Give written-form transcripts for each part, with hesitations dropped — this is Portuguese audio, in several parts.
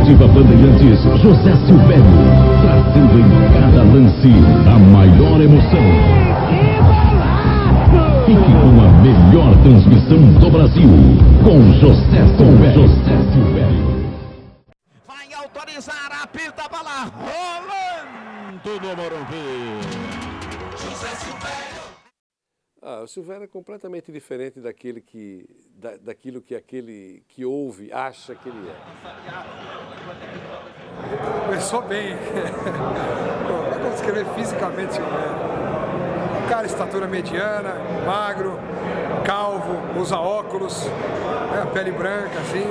Esportiva Bandeirantes, José Silvério, trazendo em cada lance a maior emoção. Fique com a melhor transmissão do Brasil, com José Silvério. Vai autorizar, apita a bola, rolando no Morumbi. José Silvério. O Silvério é completamente diferente daquilo que aquele que ouve acha que ele é. Começou bem. Vamos descrever fisicamente Silvério. Um cara de estatura mediana, magro, calvo, usa óculos, a pele branca assim.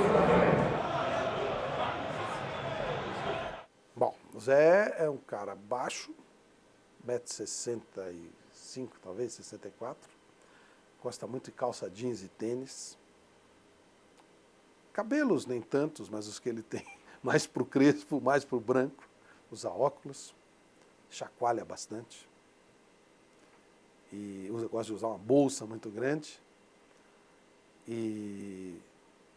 Bom, o Zé é um cara baixo, 1,65 m, talvez, 64. Gosta muito de calça jeans e tênis. Cabelos nem tantos, mas os que ele tem, mais pro crespo, mais pro branco. Usa óculos, chacoalha bastante. E gosta de usar uma bolsa muito grande. E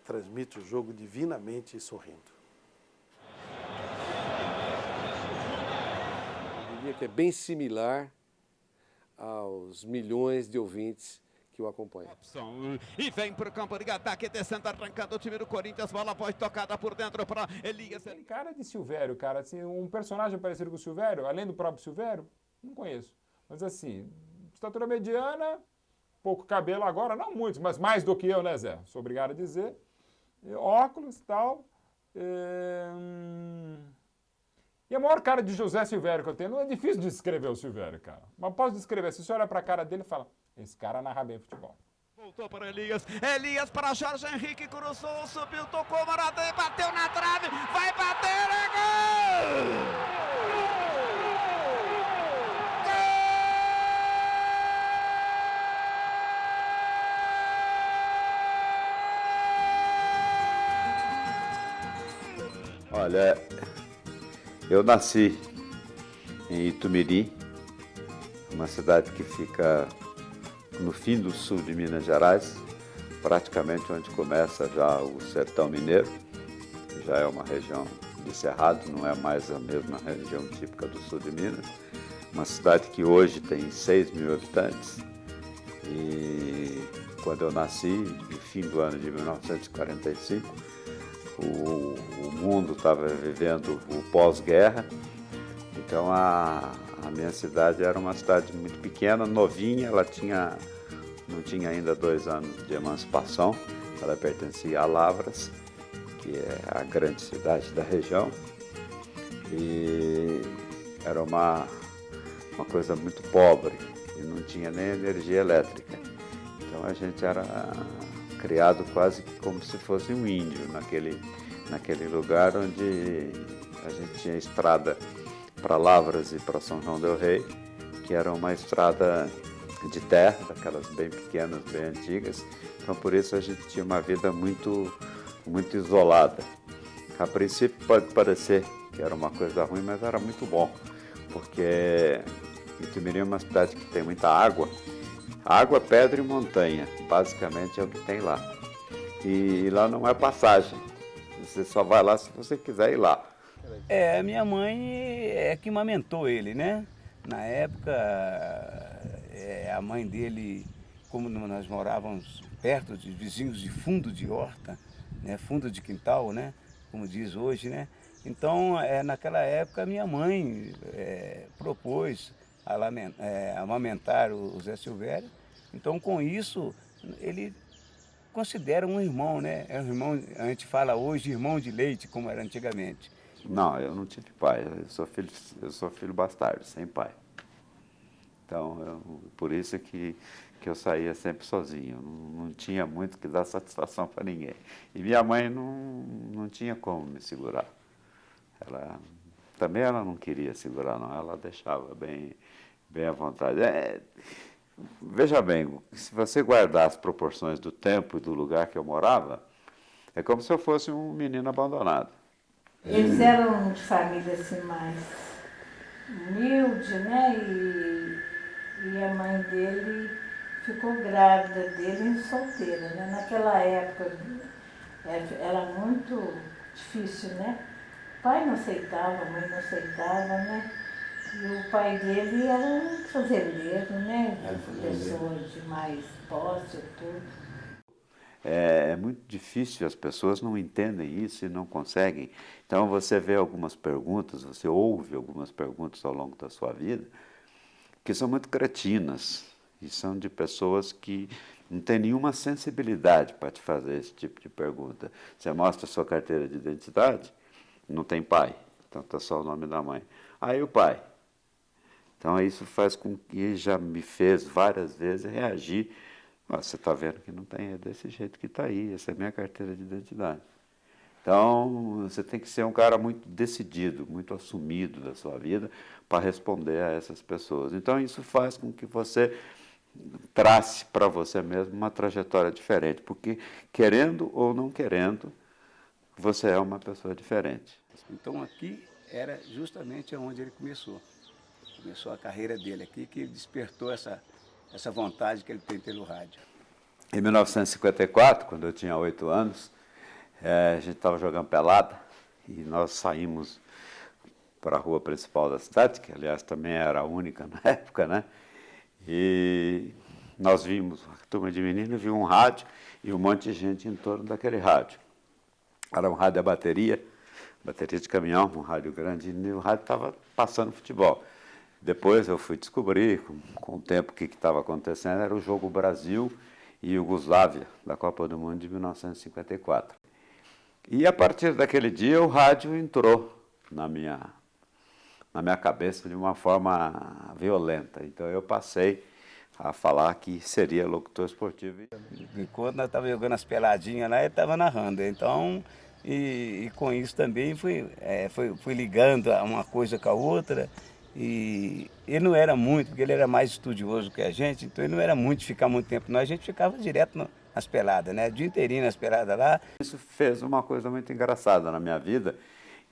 transmite o jogo divinamente e sorrindo. Eu diria que é bem similar aos milhões de ouvintes que o acompanham. E vem para o campo de ataque, descendo, arrancando o time do Corinthians, bola foi tocada por dentro para Elias. Tem cara de Silvério, cara, assim, um personagem parecido com o Silvério, além do próprio Silvério, não conheço. Mas assim, estatura mediana, pouco cabelo agora, não muito, mas mais do que eu, né, Zé? Sou obrigado a dizer. Óculos e tal. E a maior cara de José Silvério que eu tenho, não é difícil de descrever o Silvério, cara. Mas posso descrever, se você olhar para a cara dele e fala, esse cara narra bem futebol. Voltou para Elias, Elias para Jorge Henrique, cruzou, subiu, tocou, Maradona, bateu na trave, vai bater, é gol! Olha, eu nasci em Itumiri, uma cidade que fica no fim do sul de Minas Gerais, praticamente onde começa já o sertão mineiro, que já é uma região de cerrado, não é mais a mesma região típica do sul de Minas. Uma cidade que hoje tem 6 mil habitantes. E quando eu nasci, no fim do ano de 1945, o mundo estava vivendo o pós-guerra. Então a minha cidade era uma cidade muito pequena, novinha, ela não tinha ainda 2 anos de emancipação, ela pertencia a Lavras, que é a grande cidade da região, e era uma coisa muito pobre, e não tinha nem energia elétrica. Então a gente era criado quase que como se fosse um índio naquele lugar onde a gente tinha estrada para Lavras e para São João del Rei, que era uma estrada de terra, daquelas bem pequenas, bem antigas. Então, por isso, a gente tinha uma vida muito, muito isolada. A princípio, pode parecer que era uma coisa ruim, mas era muito bom, porque Itumiri é uma cidade que tem muita água. Água, pedra e montanha, basicamente é o que tem lá. E lá não é passagem, você só vai lá se você quiser ir lá. A minha mãe é que amamentou ele, né? Na época, a mãe dele, como nós morávamos perto de vizinhos de fundo de horta, né? Fundo de quintal, né? Como diz hoje, né? Então, naquela época, minha mãe propôs amamentar o Zé Silvério. Então, com isso, ele considera um irmão, né? É um irmão, a gente fala hoje, irmão de leite, como era antigamente. Não, eu não tive pai, eu sou filho bastardo, sem pai. Então, por isso que eu saía sempre sozinho, não tinha muito que dar satisfação para ninguém. E minha mãe não tinha como me segurar. Também ela não queria segurar, não, ela deixava bem à vontade. Veja bem, se você guardar as proporções do tempo e do lugar que eu morava, é como se eu fosse um menino abandonado. Eles eram de família assim mais humilde, né? E a mãe dele ficou grávida dele solteira, né? Naquela época era muito difícil, né? pai não aceitava, a mãe não aceitava, né? E o pai dele era um fazendeiro, né? Pessoa de mais posse e tudo. É muito difícil, as pessoas não entendem isso e não conseguem. Então você vê algumas perguntas, você ouve algumas perguntas ao longo da sua vida que são muito cretinas e são de pessoas que não têm nenhuma sensibilidade para te fazer esse tipo de pergunta. Você mostra a sua carteira de identidade, não tem pai, então está só o nome da mãe. Aí o pai. Então isso faz com que já me fez várias vezes reagir. Você está vendo que não tem, é desse jeito que está aí, essa é a minha carteira de identidade. Então, você tem que ser um cara muito decidido, muito assumido da sua vida para responder a essas pessoas. Então, isso faz com que você trace para você mesmo uma trajetória diferente, porque, querendo ou não querendo, você é uma pessoa diferente. Então, aqui era justamente onde ele começou. Começou a carreira dele aqui, que despertou essa vontade que ele tem pelo rádio. Em 1954, quando eu tinha 8 anos, a gente estava jogando pelada e nós saímos para a rua principal da cidade, que aliás também era a única na época, né? E nós vimos, a turma de meninos viu um rádio e um monte de gente em torno daquele rádio. Era um rádio a bateria de caminhão, um rádio grande, e o rádio estava passando futebol. Depois eu fui descobrir, com o tempo, o que estava acontecendo. Era o jogo Brasil e Iugoslávia, da Copa do Mundo de 1954. E a partir daquele dia o rádio entrou na minha cabeça de uma forma violenta. Então eu passei a falar que seria locutor esportivo. Enquanto nós estávamos jogando as peladinhas lá, ele estava narrando. Então, e com isso também fui ligando uma coisa com a outra. E ele não era muito, porque ele era mais estudioso que a gente, então ele não era muito de ficar muito tempo. A gente ficava direto nas peladas, né? O dia inteirinho nas peladas lá. Isso fez uma coisa muito engraçada na minha vida,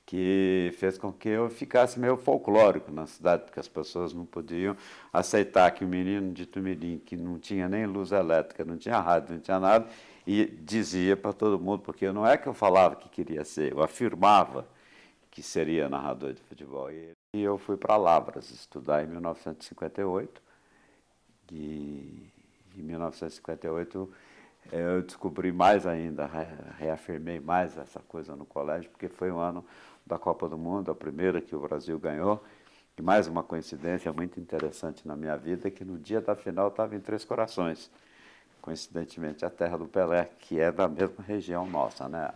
que fez com que eu ficasse meio folclórico na cidade, porque as pessoas não podiam aceitar que o menino de Itumirim, que não tinha nem luz elétrica, não tinha rádio, não tinha nada, e dizia para todo mundo, porque não é que eu falava que queria ser, eu afirmava que seria narrador de futebol. E eu fui para Lavras estudar em 1958, e em 1958 eu descobri mais ainda, reafirmei mais essa coisa no colégio, porque foi o ano da Copa do Mundo, a primeira que o Brasil ganhou. E mais uma coincidência muito interessante na minha vida é que no dia da final estava em Três Corações, coincidentemente a terra do Pelé, que é da mesma região nossa, né?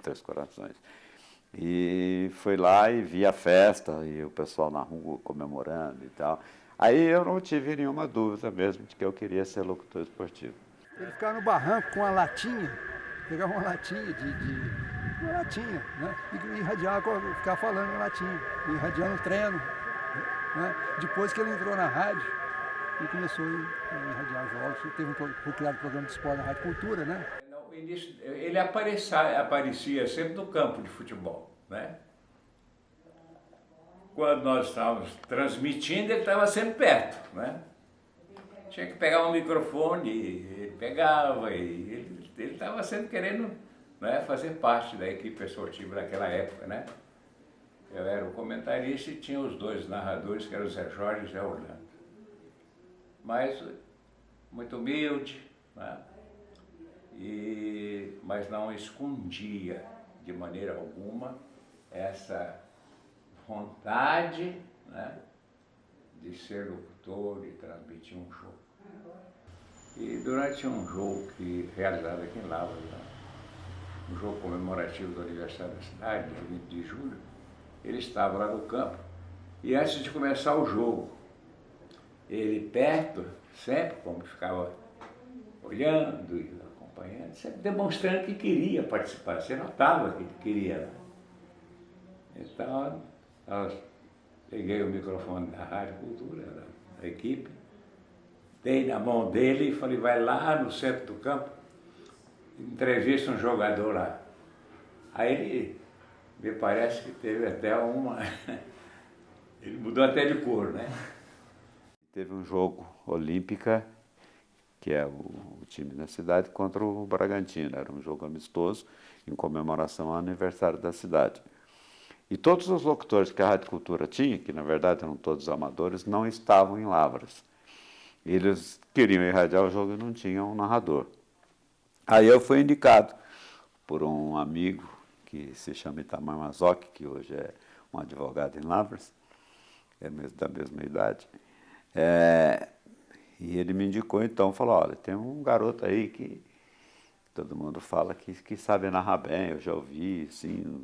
Três Corações. E fui lá e vi a festa e o pessoal na rua comemorando e tal. Aí eu não tive nenhuma dúvida mesmo de que eu queria ser locutor esportivo. Ele ficava no barranco com uma latinha, pegava uma latinha uma latinha, né? E irradiava, ficava falando na latinha, irradiando o treino, né? Depois que ele entrou na rádio, ele começou a irradiar jogos, foi criado o programa de esporte na Rádio Cultura, né? No início, ele aparecia sempre no campo de futebol, né? Quando nós estávamos transmitindo, ele estava sempre perto, né? Tinha que pegar um microfone, ele pegava, e ele estava sempre querendo, né, fazer parte da equipe esportiva naquela época, né? Eu era o comentarista e tinha os dois narradores, que eram o Zé Jorge e o Zé Orlando. Mas muito humilde, né? Mas não escondia de maneira alguma essa vontade, né, de ser locutor e transmitir um jogo. E durante um jogo realizado aqui em Lavras, um jogo comemorativo do aniversário da cidade, dia 20 de julho, ele estava lá no campo e antes de começar o jogo, ele perto, sempre como ficava olhando e acompanhando, sempre demonstrando que queria participar, você notava que ele queria. Então, eu peguei o microfone da Rádio Cultura, da equipe, dei na mão dele e falei, vai lá no centro do campo, entrevista um jogador lá. Aí ele, me parece que teve até ele mudou até de cor, né? Teve um jogo olímpica, que é o time da cidade, contra o Bragantino. Era um jogo amistoso, em comemoração ao aniversário da cidade. E todos os locutores que a Rádio Cultura tinha, que na verdade eram todos amadores, não estavam em Lavras. Eles queriam irradiar o jogo e não tinham um narrador. Aí eu fui indicado por um amigo que se chama Itamar Mazzocchi, que hoje é um advogado em Lavras, é da mesma idade. E ele me indicou, então, falou, olha, tem um garoto aí que todo mundo fala que sabe narrar bem, eu já ouvi, assim,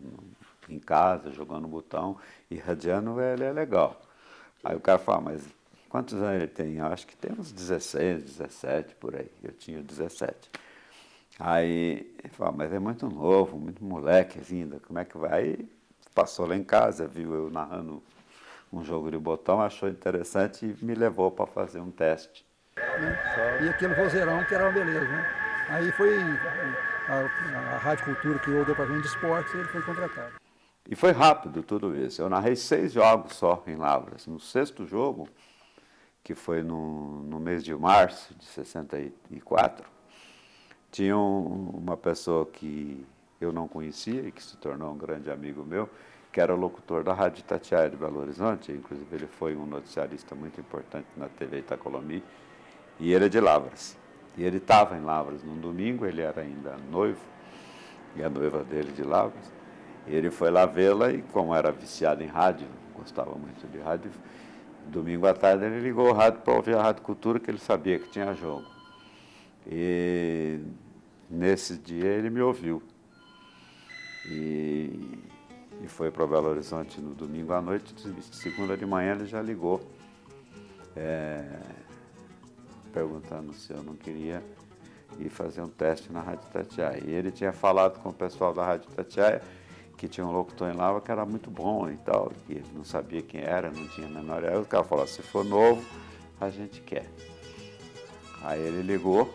em casa, jogando botão, irradiando, ele é legal. Aí o cara falou, mas quantos anos ele tem? Eu acho que tem uns 16, 17, por aí. Eu tinha 17. Aí ele falou, mas é muito novo, muito moleque ainda, como é que vai? Aí passou lá em casa, viu eu narrando um jogo de botão, achou interessante e me levou para fazer um teste. Né? E aqui no Vozeirão, que era uma beleza, né? Aí foi a Rádio Cultura que deu para a gente de esportes e ele foi contratado. E foi rápido tudo isso. Eu narrei 6 jogos só em Lavras. No 6º jogo, que foi no mês de março de 64, tinha uma pessoa que eu não conhecia e que se tornou um grande amigo meu, que era o locutor da Rádio Itatiaia de Belo Horizonte. Inclusive, ele foi um noticiarista muito importante na TV Itacolomi, e ele é de Lavras. E ele estava em Lavras num domingo, ele era ainda noivo, e a noiva dele de Lavras. E ele foi lá vê-la e, como era viciado em rádio, gostava muito de rádio, domingo à tarde ele ligou o rádio para ouvir a Rádio Cultura, que ele sabia que tinha jogo. E nesse dia ele me ouviu. E foi para Belo Horizonte no domingo à noite, segunda de manhã ele já ligou, perguntando se eu não queria ir fazer um teste na Rádio Itatiaia. E ele tinha falado com o pessoal da Rádio Itatiaia que tinha um locutor em Lavras que era muito bom e tal, que ele não sabia quem era, não tinha memória. Aí o cara falou, se for novo, a gente quer. Aí ele ligou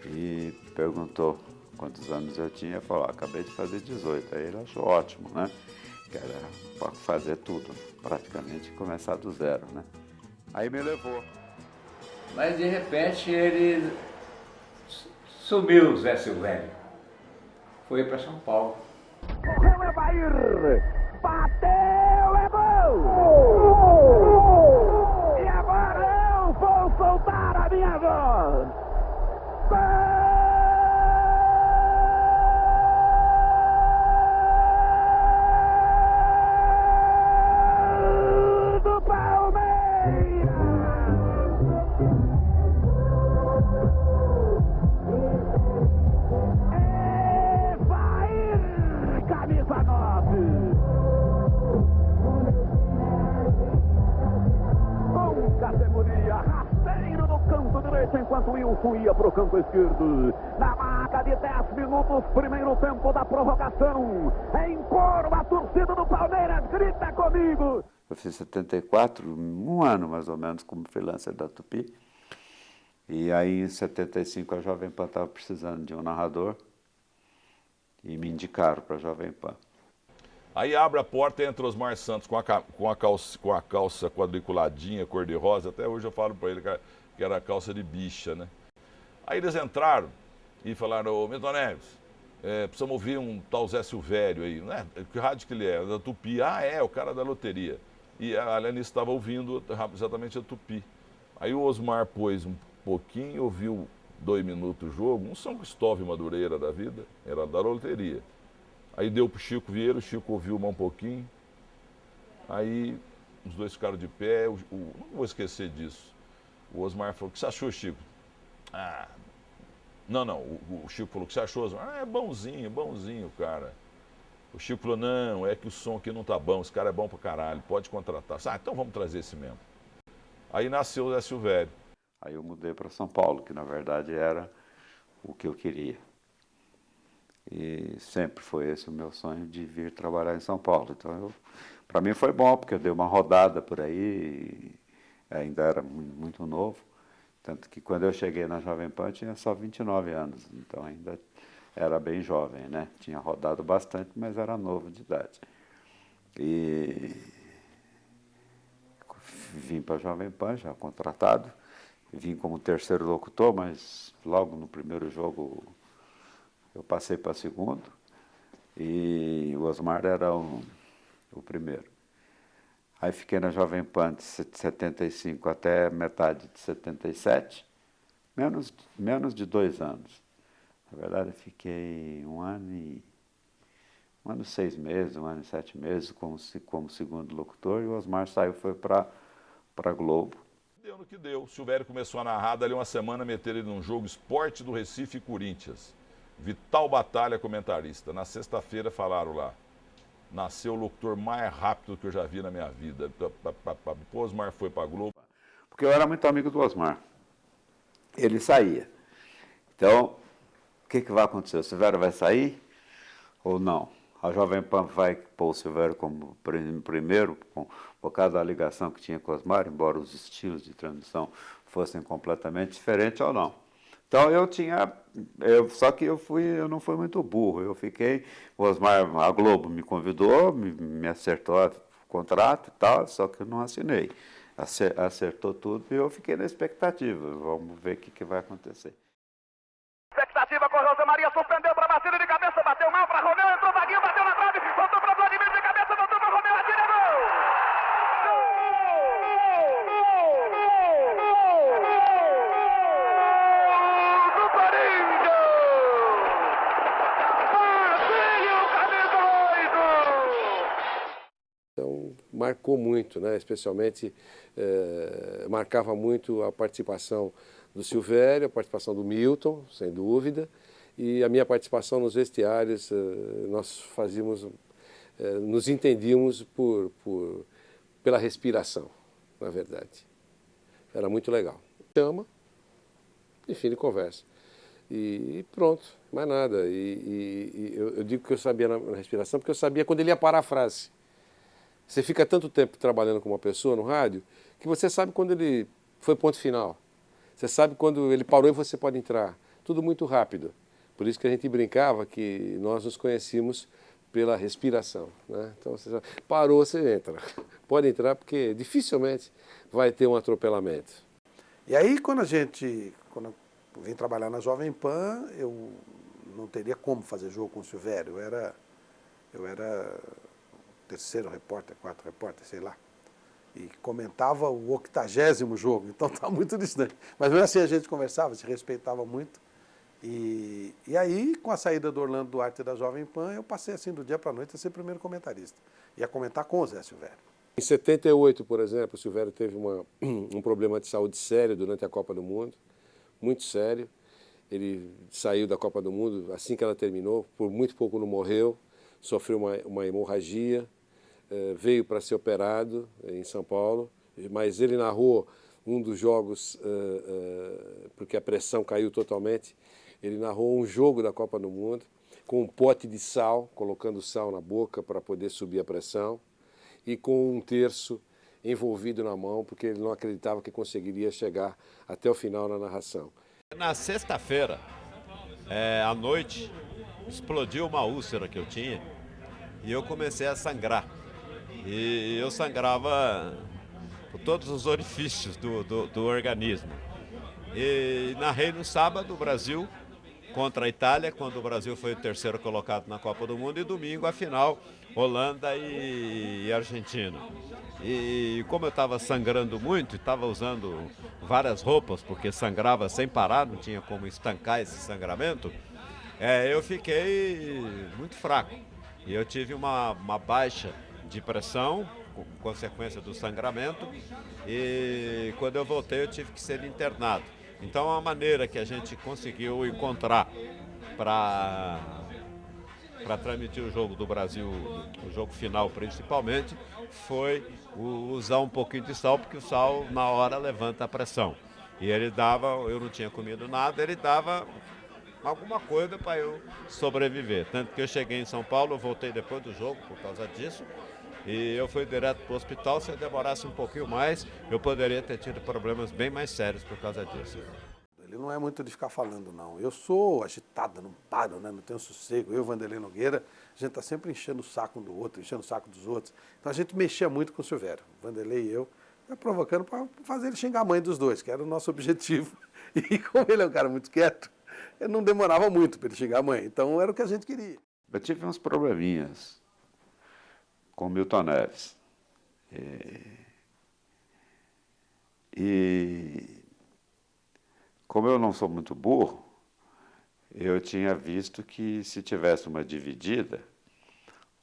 e perguntou quantos anos eu tinha, falou, acabei de fazer 18. Aí ele achou ótimo, né? Que era para fazer tudo, praticamente começar do zero, né? Aí me levou. Mas de repente ele sumiu, o Zé Silvério. Foi para São Paulo. Correu Evair! Bateu, é gol! E agora eu vou soltar a minha voz! Gol do Palmeiras! Evair, camisa 9! Com categoria, rasteiro no canto direito, enquanto Wilson ia para o canto esquerdo. Na marca de 10 minutos, primeiro tempo da prorrogação. Em coro, a torcida do Palmeiras grita comigo. Eu fiz 74, um ano mais ou menos, como freelancer da Tupi. E aí, em 75, a Jovem Pan estava precisando de um narrador e me indicaram para a Jovem Pan. Aí abre a porta e entra Osmar Santos com a calça quadriculadinha, cor-de-rosa. Até hoje eu falo para ele que era a calça de bicha, né? Aí eles entraram e falaram, ô Milton Neves, precisamos ouvir um tal Zé Silvério aí, né? Que rádio que ele é? Da Tupi. Ah, é, o cara da loteria. E a Lenice estava ouvindo exatamente a Tupi. Aí o Osmar pôs um pouquinho, ouviu 2 minutos o jogo, um São Cristóvão Madureira da vida, era da loteria. Aí deu pro Chico Vieira, o Chico ouviu mais um pouquinho. Aí os dois ficaram de pé, não vou esquecer disso. O Osmar falou, o que você achou, Chico? Ah, não, o Chico falou, o que você achou, Osmar? Ah, é bonzinho, cara. O Chico falou, não, é que o som aqui não tá bom, esse cara é bom pra caralho, pode contratar. Ah, então vamos trazer esse mesmo. Aí nasceu o Zé Silvério. Aí eu mudei para São Paulo, que na verdade era o que eu queria. E sempre foi esse o meu sonho de vir trabalhar em São Paulo. Então, para mim foi bom, porque eu dei uma rodada por aí, ainda era muito novo. Tanto que quando eu cheguei na Jovem Pan, eu tinha só 29 anos, então ainda era bem jovem, né? Tinha rodado bastante, mas era novo de idade. E vim para a Jovem Pan, já contratado. Vim como terceiro locutor, mas logo no primeiro jogo eu passei para segundo. E o Osmar era o primeiro. Aí fiquei na Jovem Pan de 75 até metade de 77, menos de 2 anos. Na verdade, eu fiquei 1 ano e 6 meses, 1 ano e 7 meses como segundo locutor, e o Osmar saiu, foi para a Globo. Deu no que deu. O Silvério começou a narrar, dali uma semana meteram ele num jogo Esporte do Recife e Corinthians. Vital Batalha, comentarista. Na sexta-feira falaram lá, nasceu o locutor mais rápido que eu já vi na minha vida. O Osmar foi para a Globo. Porque eu era muito amigo do Osmar. Ele saía. Então, o que vai acontecer? O Silvério vai sair ou não? A Jovem Pan vai pôr o Silvério como primeiro, por causa da ligação que tinha com o Osmar, embora os estilos de transmissão fossem completamente diferentes ou não. Então só que eu não fui muito burro. Eu fiquei, o Osmar, a Globo me convidou, me acertou o contrato e tal, só que eu não assinei. Acertou tudo e eu fiquei na expectativa. Vamos ver o que vai acontecer. Expectativa com José Maria, suspendeu para Marcelo de cabeça, bateu mal para Romeu, entrou Vaguinho, bateu na trave, voltou para Vladimir de cabeça, voltou para Romeu, atira, gol! Do Corinthians! Marcelo, camisa 8! Então, marcou muito, né? Especialmente, marcava muito a participação do Silvério, a participação do Milton, sem dúvida, e a minha participação nos vestiários. Nós fazíamos, nos entendíamos pela respiração, na verdade. Era muito legal. Chama, enfim, ele conversa. E pronto, mais nada. Eu digo que eu sabia na respiração porque eu sabia quando ele ia parar a frase. Você fica tanto tempo trabalhando com uma pessoa no rádio que você sabe quando ele foi ponto final. Você sabe quando ele parou e você pode entrar. Tudo muito rápido. Por isso que a gente brincava que nós nos conhecíamos pela respiração, né? Então, você parou, você entra. Pode entrar porque dificilmente vai ter um atropelamento. E aí, quando eu vim trabalhar na Jovem Pan, eu não teria como fazer jogo com o Silvério. Eu era terceiro repórter, quarto repórter, sei lá. E comentava o 80º jogo, então está muito distante. Mas mesmo assim a gente conversava, se respeitava muito. E aí, com a saída do Orlando Duarte da Jovem Pan, eu passei assim do dia para a noite a ser primeiro comentarista. Ia comentar com o Zé Silvério. Em 78, por exemplo, o Silvério teve um problema de saúde sério durante a Copa do Mundo, muito sério. Ele saiu da Copa do Mundo assim que ela terminou, por muito pouco não morreu, sofreu uma hemorragia. Veio para ser operado em São Paulo, mas ele narrou um dos jogos, porque a pressão caiu totalmente, ele narrou um jogo da Copa do Mundo com um pote de sal, colocando sal na boca para poder subir a pressão, e com um terço envolvido na mão, porque ele não acreditava que conseguiria chegar até o final na narração. Na sexta-feira, à noite, explodiu uma úlcera que eu tinha e eu comecei a sangrar. E eu sangrava por todos os orifícios do organismo. E narrei no sábado o Brasil contra a Itália, quando o Brasil foi o terceiro colocado na Copa do Mundo, e domingo a final, Holanda e Argentina. E como eu estava sangrando muito, estava usando várias roupas, porque sangrava sem parar, não tinha como estancar esse sangramento, eu fiquei muito fraco. E eu tive uma baixa de pressão, com consequência do sangramento, e quando eu voltei eu tive que ser internado. Então a maneira que a gente conseguiu encontrar para transmitir o jogo do Brasil, o jogo final principalmente, foi usar um pouquinho de sal, porque o sal na hora levanta a pressão. E ele dava, eu não tinha comido nada, ele dava alguma coisa para eu sobreviver. Tanto que eu cheguei em São Paulo, eu voltei depois do jogo por causa disso, e eu fui direto para o hospital. Se eu demorasse um pouquinho mais, eu poderia ter tido problemas bem mais sérios por causa disso. Ele não é muito de ficar falando, não. Eu sou agitado, não paro, né? Não tenho sossego. Eu, Vanderlei Nogueira, a gente está sempre enchendo o saco um do outro, enchendo o saco dos outros. Então a gente mexia muito com o Silvério, Vanderlei e eu, provocando para fazer ele xingar a mãe dos dois, que era o nosso objetivo. E como ele é um cara muito quieto, ele não demorava muito para ele xingar a mãe. Então era o que a gente queria. Eu tive uns probleminhas com Milton Neves. E como eu não sou muito burro, eu tinha visto que se tivesse uma dividida,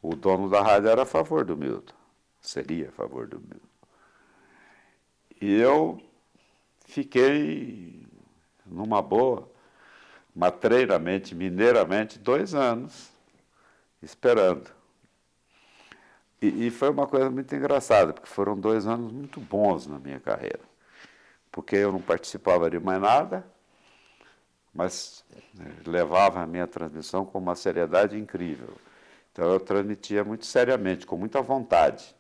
o dono da rádio era a favor do Milton, seria a favor do Milton. E eu fiquei numa boa, matreiramente, mineiramente, 2 anos esperando. E foi uma coisa muito engraçada, porque foram 2 anos muito bons na minha carreira. Porque eu não participava de mais nada, mas levava a minha transmissão com uma seriedade incrível. Então eu transmitia muito seriamente, com muita vontade.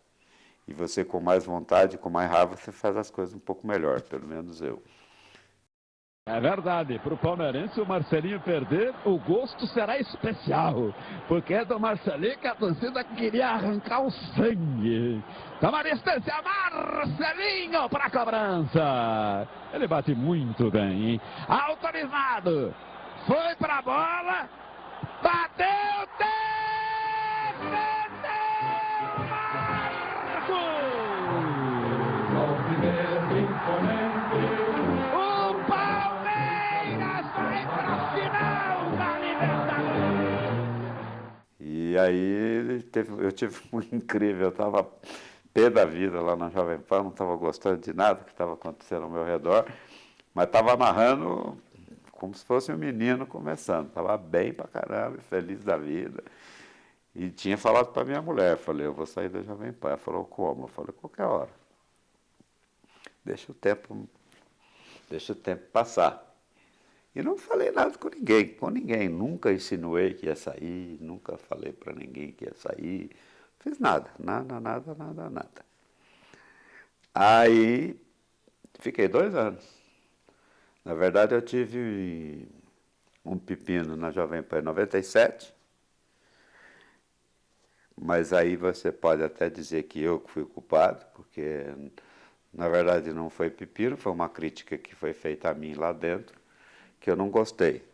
E você com mais vontade, com mais raiva, você faz as coisas um pouco melhor, pelo menos eu. É verdade, para o palmeirense o Marcelinho perder, o gosto será especial, porque é do Marcelinho que a torcida queria arrancar o sangue. Toma distância, Marcelinho para a cobrança. Ele bate muito bem, hein? Autorizado, foi para a bola, bateu, defendeu, Marcos! O primeiro imponente. E aí eu tive um incrível, eu estava pé da vida lá na Jovem Pan, não estava gostando de nada que estava acontecendo ao meu redor, mas estava narrando como se fosse um menino começando, estava bem pra caramba, feliz da vida. E tinha falado para minha mulher, falei, eu vou sair da Jovem Pan. Ela falou, como? Eu falei, qualquer hora. Deixa o tempo passar. E não falei nada com ninguém. Nunca insinuei que ia sair, nunca falei para ninguém que ia sair. Fiz nada. Aí, fiquei 2 anos. Na verdade, eu tive um pepino na Jovem Pan em 97. Mas aí você pode até dizer que eu fui culpado, porque, na verdade, não foi pepino, foi uma crítica que foi feita a mim lá dentro, que eu não gostei.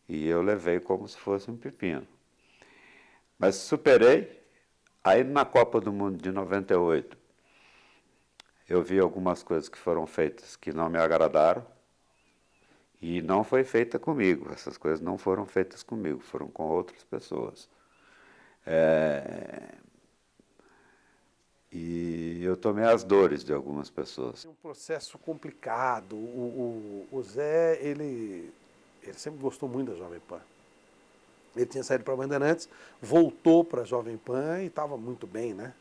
E eu levei como se fosse um pepino. Mas superei. Aí na Copa do Mundo de 98, eu vi algumas coisas que foram feitas que não me agradaram. E não foi feita comigo. Essas coisas não foram feitas comigo, foram com outras pessoas. E eu tomei as dores de algumas pessoas. Um processo complicado. O Zé, ele sempre gostou muito da Jovem Pan. Ele tinha saído para a Bandeirantes, voltou para a Jovem Pan e estava muito bem, né?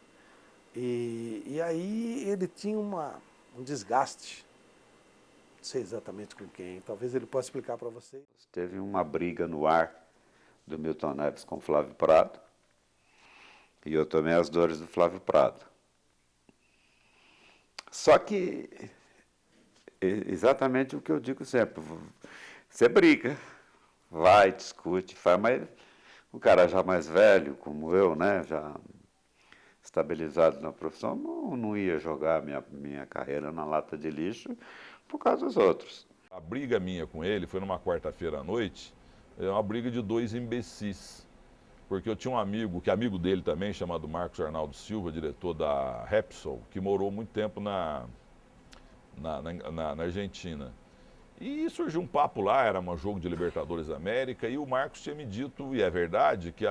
E aí ele tinha um desgaste. Não sei exatamente com quem. Talvez ele possa explicar para vocês. Teve uma briga no ar do Milton Neves com o Flávio Prado. E eu tomei as dores do Flávio Prado. Só que, exatamente o que eu digo sempre, você briga, vai, discute, faz, mas o cara já mais velho, como eu, né, já estabilizado na profissão, não ia jogar minha carreira na lata de lixo por causa dos outros. A briga minha com ele foi numa quarta-feira à noite, uma briga de 2 imbecis. Porque eu tinha um amigo, que é amigo dele também, chamado Marcos Arnaldo Silva, diretor da Repsol, que morou muito tempo na Argentina. E surgiu um papo lá, era um jogo de Libertadores da América, e o Marcos tinha me dito, e é verdade, que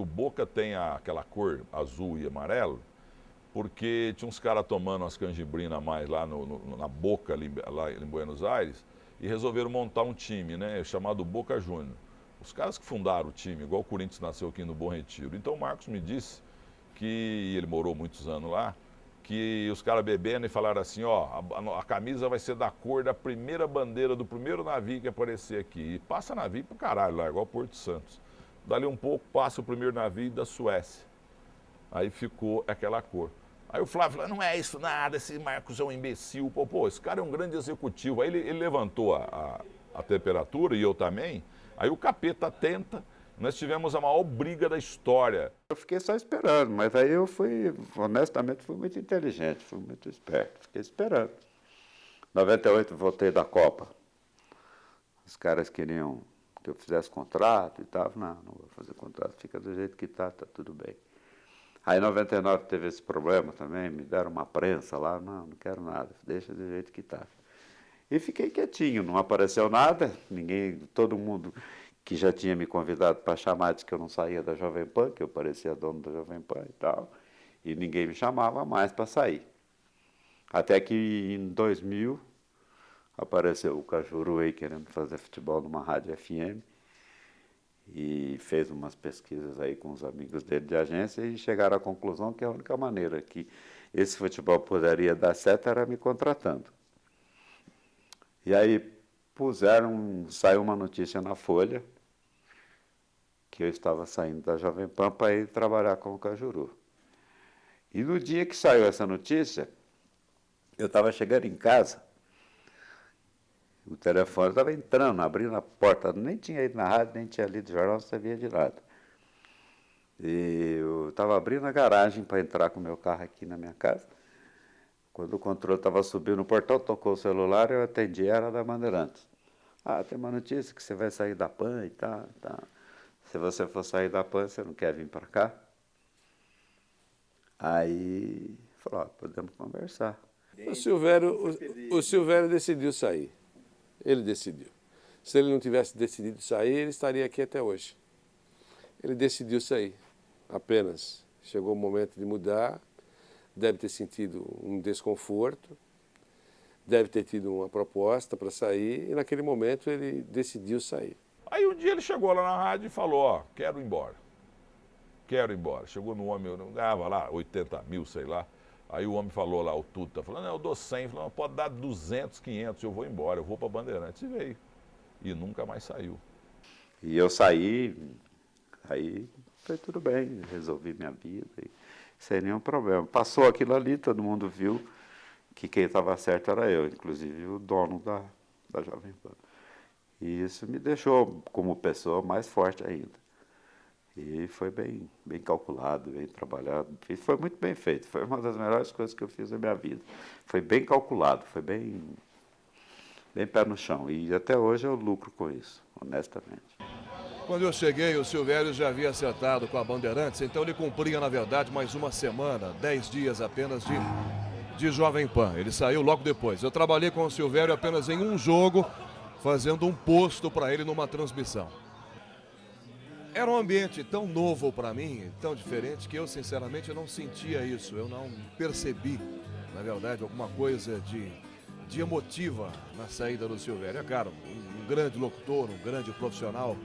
o Boca tem aquela cor azul e amarelo, porque tinha uns caras tomando umas canjibrinas a mais lá na Boca, lá em Buenos Aires, e resolveram montar um time, né, chamado Boca Júnior. Os caras que fundaram o time, igual o Corinthians nasceu aqui no Bom Retiro. Então o Marcos me disse que, ele morou muitos anos lá, que os caras bebendo e falaram assim, ó, a camisa vai ser da cor da primeira bandeira do primeiro navio que aparecer aqui. E passa navio pro caralho lá, igual Porto Santos. Dali um pouco passa o primeiro navio da Suécia. Aí ficou aquela cor. Aí o Flávio falou, não é isso nada, esse Marcos é um imbecil. Pô, esse cara é um grande executivo. Aí ele levantou a temperatura, e eu também. Aí o capeta tenta, nós tivemos a maior briga da história. Eu fiquei só esperando, mas aí eu honestamente, fui muito inteligente, fui muito esperto, fiquei esperando. Em 98 voltei da Copa. Os caras queriam que eu fizesse contrato e tal. Não vou fazer contrato, fica do jeito que tá tudo bem. Aí em 99 teve esse problema também, me deram uma prensa lá, não quero nada, deixa do jeito que está. E fiquei quietinho, não apareceu nada, ninguém, todo mundo que já tinha me convidado para chamar disse que eu não saía da Jovem Pan, que eu parecia dono da Jovem Pan e tal, e ninguém me chamava mais para sair. Até que em 2000 apareceu o Cajuru aí querendo fazer futebol numa rádio FM, e fez umas pesquisas aí com os amigos dele de agência e chegaram à conclusão que a única maneira que esse futebol poderia dar certo era me contratando. E aí saiu uma notícia na Folha que eu estava saindo da Jovem Pan para ir trabalhar com o Cajuru. E no dia que saiu essa notícia, eu estava chegando em casa, o telefone estava entrando, abrindo a porta, nem tinha ido na rádio, nem tinha lido o jornal, não sabia de nada. E eu estava abrindo a garagem para entrar com o meu carro aqui na minha casa. Quando o controle estava subindo no portão, tocou o celular, eu atendi, era da Bandeirantes. Tem uma notícia que você vai sair da PAN e tal. Se você for sair da PAN, você não quer vir para cá? Aí, falou, podemos conversar. O Silvério decidiu sair. Ele decidiu. Se ele não tivesse decidido sair, ele estaria aqui até hoje. Ele decidiu sair, apenas. Chegou o momento de mudar, deve ter sentido um desconforto, deve ter tido uma proposta para sair, e naquele momento ele decidiu sair. Aí um dia ele chegou lá na rádio e falou, quero ir embora. Quero ir embora. Chegou no homem, eu não ganhava lá 80 mil, sei lá. Aí o homem falou lá, o Tuta, falou, não, eu dou 100, falou, pode dar 200, 500, eu vou embora, eu vou para Bandeirantes. E veio. E nunca mais saiu. E eu saí, aí foi tudo bem, resolvi minha vida, sem nenhum problema. Passou aquilo ali, todo mundo viu que quem estava certo era eu, inclusive o dono da Jovem Pan. E isso me deixou, como pessoa, mais forte ainda. E foi bem calculado, bem trabalhado. E foi muito bem feito. Foi uma das melhores coisas que eu fiz na minha vida. Foi bem calculado, foi bem pé no chão. E até hoje eu lucro com isso, honestamente. Quando eu cheguei, o Silvério já havia acertado com a Bandeirantes, então ele cumpria, na verdade, mais uma semana, 10 dias apenas de Jovem Pan. Ele saiu logo depois. Eu trabalhei com o Silvério apenas em um jogo, fazendo um posto para ele numa transmissão. Era um ambiente tão novo para mim, tão diferente, que eu, sinceramente, não sentia isso. Eu não percebi, na verdade, alguma coisa de emotiva na saída do Silvério. É claro, um grande locutor, um grande profissional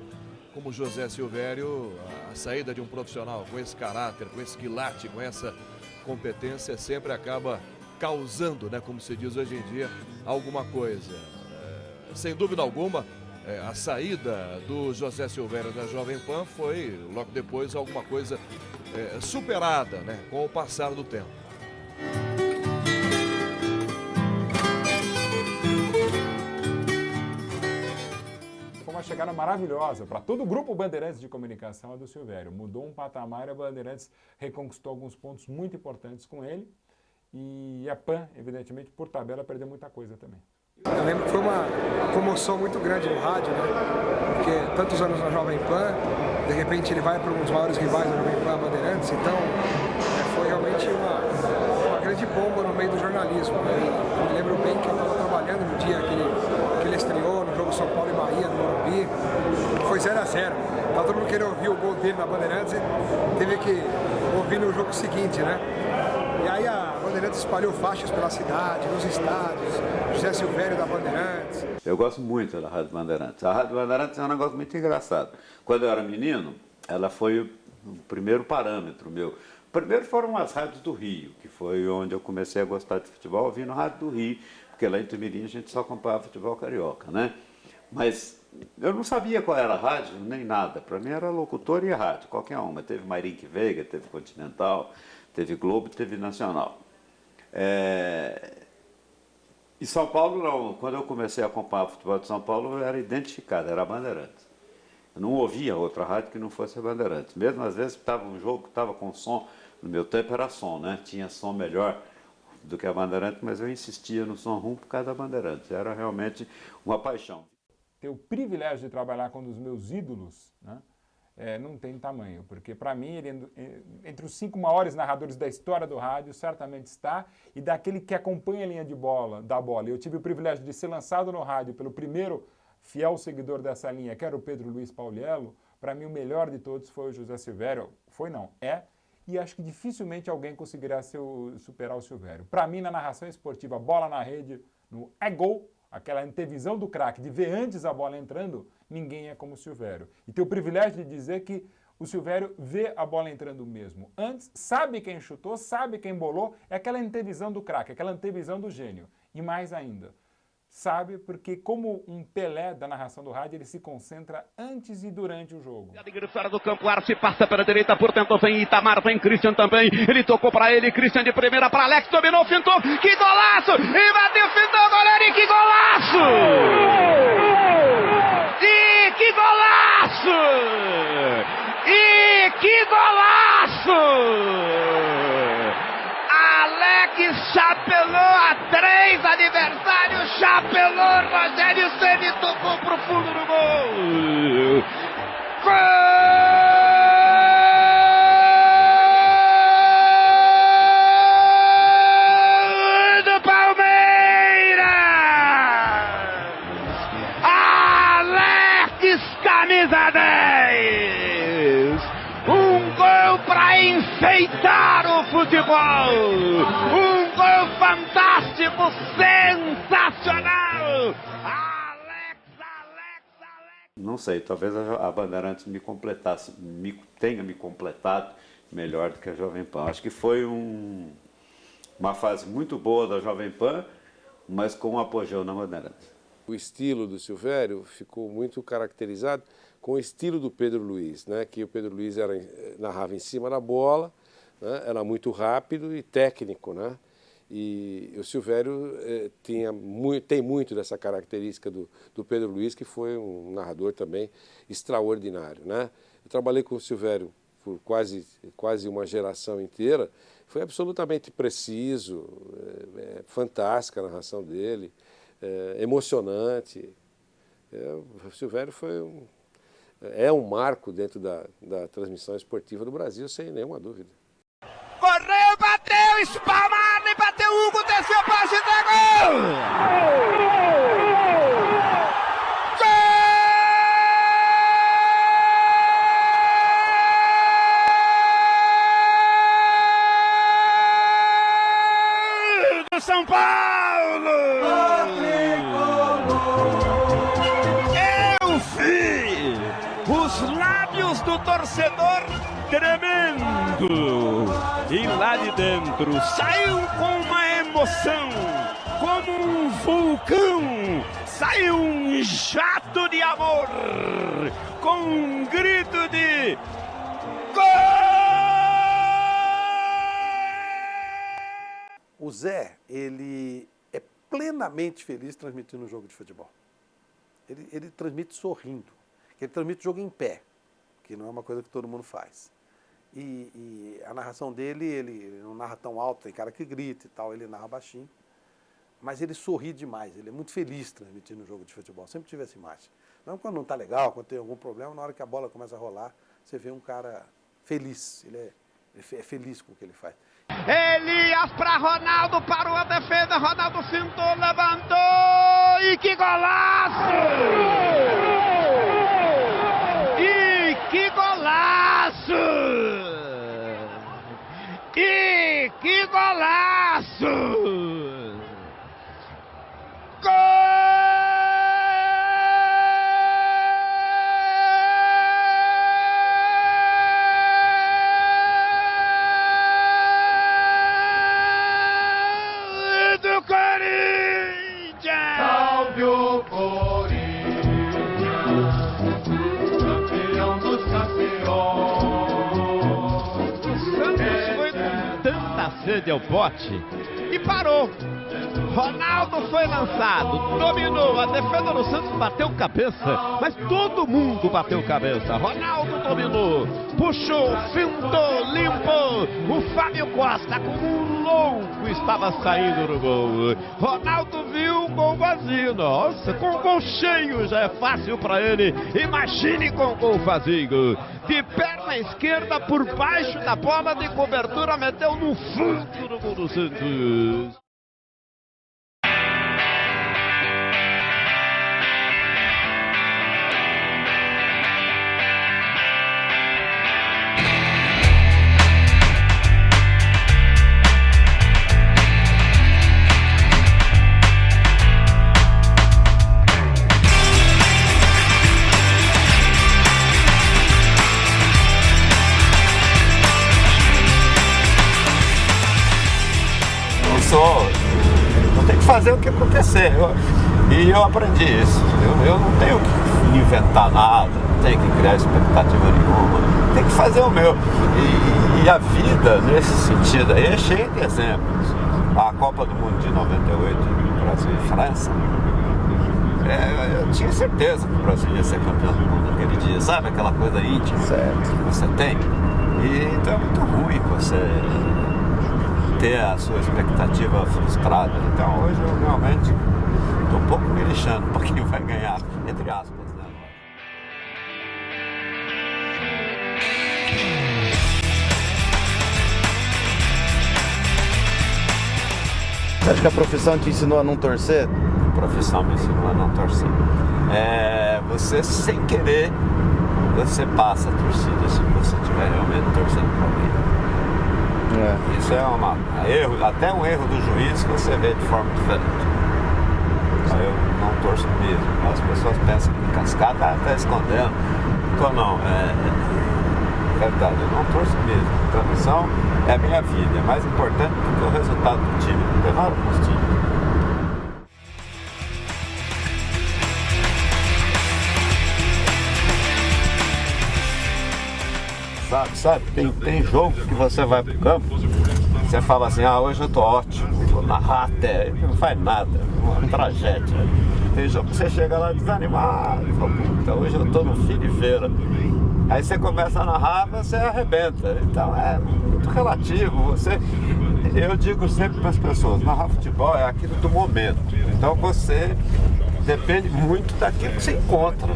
como José Silvério, a saída de um profissional com esse caráter, com esse quilate, com essa competência, sempre acaba causando, né, como se diz hoje em dia, alguma coisa. Sem dúvida alguma, a saída do José Silvério da Jovem Pan foi, logo depois, alguma coisa superada, né, com o passar do tempo. Foi uma chegada maravilhosa para todo o grupo Bandeirantes de comunicação, a do Silvério. Mudou um patamar e a Bandeirantes reconquistou alguns pontos muito importantes com ele. E a PAN, evidentemente, por tabela, perdeu muita coisa também. Eu lembro que foi uma comoção muito grande no rádio, né? Porque tantos anos na Jovem Pan, de repente ele vai para um dos maiores rivais da Jovem Pan, Bandeirantes, então foi realmente uma grande bomba no meio do jornalismo. Né? Eu me lembro bem que eu estava trabalhando no dia que ele estreou, no jogo São Paulo e Bahia, no Morumbi, foi 0-0. Então todo mundo queria ouvir o gol dele na Bandeirantes e teve que ouvir no jogo seguinte, né? E aí a Bandeirantes espalhou faixas pela cidade, nos estádios, José Silvério da Bandeirantes. Eu gosto muito da Rádio Bandeirantes. A Rádio Bandeirantes é um negócio muito engraçado. Quando eu era menino, ela foi o primeiro parâmetro meu. Primeiro foram as rádios do Rio, que foi onde eu comecei a gostar de futebol, ouvindo Rádio do Rio, porque lá em Tumirim a gente só acompanhava futebol carioca, né? Mas eu não sabia qual era a rádio, nem nada. Para mim era locutor e rádio, qualquer uma. Teve Mairink Veiga, teve Continental, teve Globo, teve Nacional. E São Paulo, não. Quando eu comecei a acompanhar o futebol de São Paulo, eu era identificado, era a Bandeirantes. Eu não ouvia outra rádio que não fosse a Bandeirantes. Mesmo às vezes estava um jogo que estava com som, no meu tempo era som, né? Tinha som melhor do que a Bandeirantes, mas eu insistia no som ruim por causa da Bandeirantes. Era realmente uma paixão. Ter o privilégio de trabalhar com um dos meus ídolos, né? não tem tamanho, porque para mim ele entre os 5 maiores narradores da história do rádio certamente está, e daquele que acompanha a linha de bola, da bola. Eu tive o privilégio de ser lançado no rádio pelo primeiro fiel seguidor dessa linha, que era o Pedro Luiz Pauliello. Para mim o melhor de todos foi o José Silvério, e acho que dificilmente alguém conseguirá superar o Silvério. Para mim, na narração esportiva, bola na rede, no é gol, aquela antevisão do craque, de ver antes a bola entrando, ninguém é como o Silvério. E tenho o privilégio de dizer que o Silvério vê a bola entrando mesmo. Antes, sabe quem chutou, sabe quem bolou, é aquela antevisão do craque, aquela antevisão do gênio. E mais ainda, sabe porque, como um Pelé da narração do rádio, ele se concentra antes e durante o jogo. Fora do campo, Arce passa pela direita, por dentro vem Itamar, vem Christian também. Ele tocou para ele, Christian de primeira para Alex, dominou, fintou, que golaço! E bateu, fintou, goleiro, e que golaço! E que golaço! E que golaço! Alex chapelou a 3 adversários, chapelou, Rogério Ceni tocou pro fundo do gol. Gol do Palmeiras! Alex, camisa 10! Um gol para enfeitar o futebol! Um gol fantástico, sensacional! Não sei, talvez a Bandeirantes tenha me completado melhor do que a Jovem Pan. Acho que foi uma fase muito boa da Jovem Pan, mas com um apogeu na Bandeirantes. O estilo do Silvério ficou muito caracterizado com o estilo do Pedro Luiz, né? Que o Pedro Luiz narrava em cima da bola, né? Era muito rápido e técnico, né? E o Silvério tem muito dessa característica do Pedro Luiz, que foi um narrador também extraordinário, né? Eu trabalhei com o Silvério por quase uma geração inteira, foi absolutamente preciso, fantástica a narração dele, emocionante. O Silvério é um marco dentro da transmissão esportiva do Brasil, sem nenhuma dúvida. Correu, bateu, espalmado e bateu, Hugo desceu, passe, entregou! Gol do São Paulo! Eu vi os lábios do torcedor tremendo, e lá de dentro saiu com uma emoção, como um vulcão, saiu um jato de amor, com um grito de gol! O Zé, ele é plenamente feliz transmitindo um jogo de futebol. Ele transmite sorrindo, ele transmite jogo em pé, que não é uma coisa que todo mundo faz. E a narração dele, ele não narra tão alto, tem cara que grita e tal, ele narra baixinho, mas ele sorri demais, ele é muito feliz transmitindo um jogo de futebol, sempre tive essa imagem. Não quando não está legal, quando tem algum problema, na hora que a bola começa a rolar, você vê um cara feliz, ele é feliz com o que ele faz. Elias para Ronaldo, parou a defesa, Ronaldo fintou, levantou, e que golaço! E que golaço! E que golaço! Do Corinthians! Salve o Corinthians, campeão dos campeões. O Santos foi com tanta sede ao pote e parou. Ronaldo foi lançado, dominou, a defesa do Santos bateu cabeça, mas todo mundo bateu cabeça. Ronaldo dominou, puxou, fintou, limpou. O Fábio Costa, como um louco, estava saindo do gol. Ronaldo viu o gol vazio. Nossa, com o gol cheio já é fácil para ele. Imagine com o gol vazio. De perna esquerda por baixo da bola de cobertura, meteu no fundo do gol do Santos. Eu tenho que fazer o que acontecer. E eu aprendi isso. Eu não tenho que inventar nada, não tenho que criar expectativa nenhuma. Tenho que fazer o meu. E a vida, nesse sentido aí, é cheia de exemplos. A Copa do Mundo de 98, Brasil e França, eu tinha certeza que o Brasil ia ser campeão do mundo naquele dia. Sabe aquela coisa íntima que você tem? E então é muito ruim você ter a sua expectativa frustrada. Então hoje eu realmente estou um pouco me lixando para quem vai ganhar, entre aspas, né? Você acha que a profissão te ensinou a não torcer? A profissão me ensinou a não torcer. Você sem querer, você passa a torcida se você estiver realmente torcendo para alguém. Isso é erro, até um erro do juiz que você vê de forma diferente. Eu não torço mesmo. As pessoas pensam que cascata está escondendo. Então não, é verdade, eu não torço mesmo. A transmissão é a minha vida, é mais importante do que o resultado do time. Não tem nada com os times. Sabe, tem jogo que você vai pro campo, você fala assim, hoje eu tô ótimo, vou narrar até, não faz nada, uma tragédia. Tem jogo que você chega lá desanimado, fala, puta, hoje eu tô no fim de feira. Aí você começa a narrar, você arrebenta. Então é muito relativo. Eu digo sempre para as pessoas, narrar futebol é aquilo do momento. Então você depende muito daquilo que você encontra.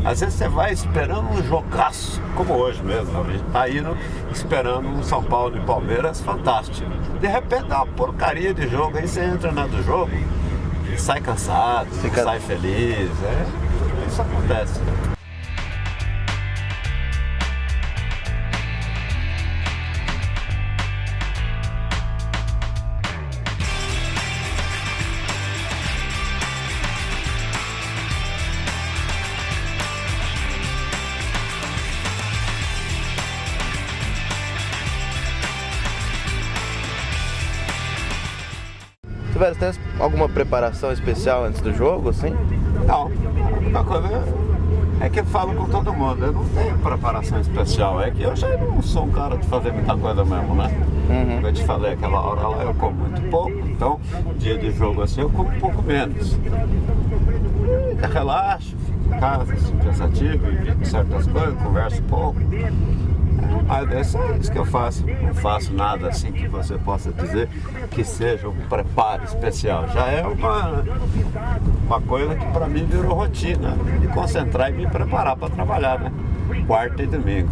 Às vezes você vai esperando um jogaço, como hoje mesmo. A gente está indo esperando um São Paulo e Palmeiras fantástico. De repente dá uma porcaria de jogo, aí você entra do jogo e sai cansado, sai feliz. Isso acontece. Você tem alguma preparação especial antes do jogo, assim? Não, uma coisa é que eu falo com todo mundo, eu não tenho preparação especial, é que eu já não sou um cara de fazer muita coisa mesmo, né? Eu te falei, aquela hora lá eu como muito pouco, então dia de jogo assim eu como um pouco menos. Eu relaxo, fico em casa, assim, pensativo, evito certas coisas, converso um pouco. Mas é isso que eu faço, não faço nada assim que você possa dizer que seja um preparo especial. Já é uma coisa que para mim virou rotina, me concentrar e me preparar para trabalhar, né? Quarta e domingo.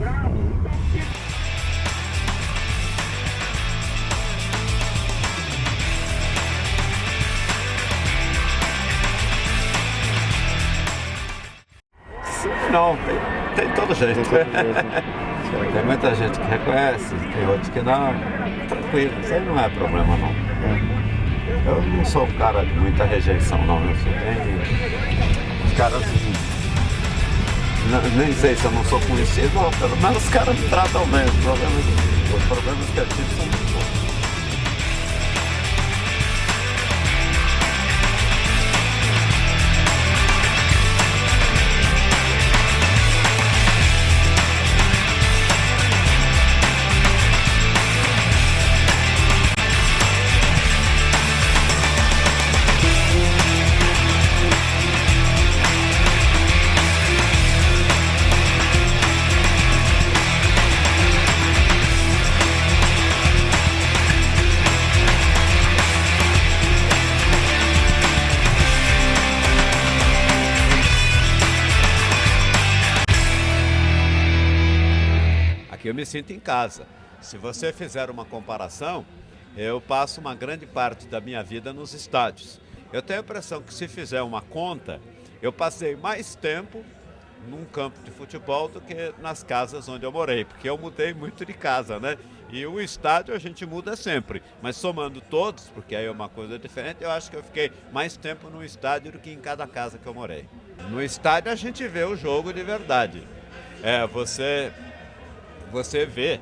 Não, tem todo jeito. Tem muita gente que reconhece, tem outros que não. Tranquilo, isso aí não é problema não. Eu não sou um cara de muita rejeição não, eu sou bem. Os caras. Nem sei se eu não sou conhecido, não, pelo menos os caras me tratam bem. Os problemas que eu tive são muito bons. me sinto em casa. Se você fizer uma comparação, eu passo uma grande parte da minha vida nos estádios. Eu tenho a impressão que se fizer uma conta, eu passei mais tempo num campo de futebol do que nas casas onde eu morei, porque eu mudei muito de casa, né? E o estádio a gente muda sempre, mas somando todos, porque aí é uma coisa diferente, eu acho que eu fiquei mais tempo no estádio do que em cada casa que eu morei. No estádio a gente vê o jogo de verdade. Você vê.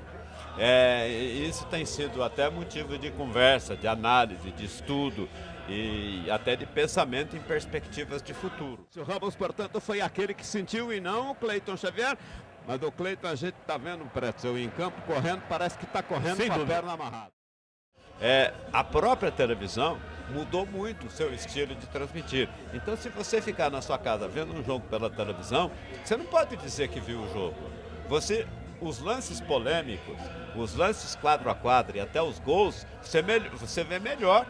Isso tem sido até motivo de conversa, de análise, de estudo e até de pensamento em perspectivas de futuro. O Ramos, portanto, foi aquele que sentiu e não o Cleiton Xavier. Mas o Cleiton a gente está vendo o Pretzel em campo correndo, parece que está correndo com a perna amarrada. A própria televisão mudou muito o seu estilo de transmitir. Então, se você ficar na sua casa vendo um jogo pela televisão, você não pode dizer que viu o jogo. Os lances polêmicos, os lances quadro a quadro e até os gols, você vê melhor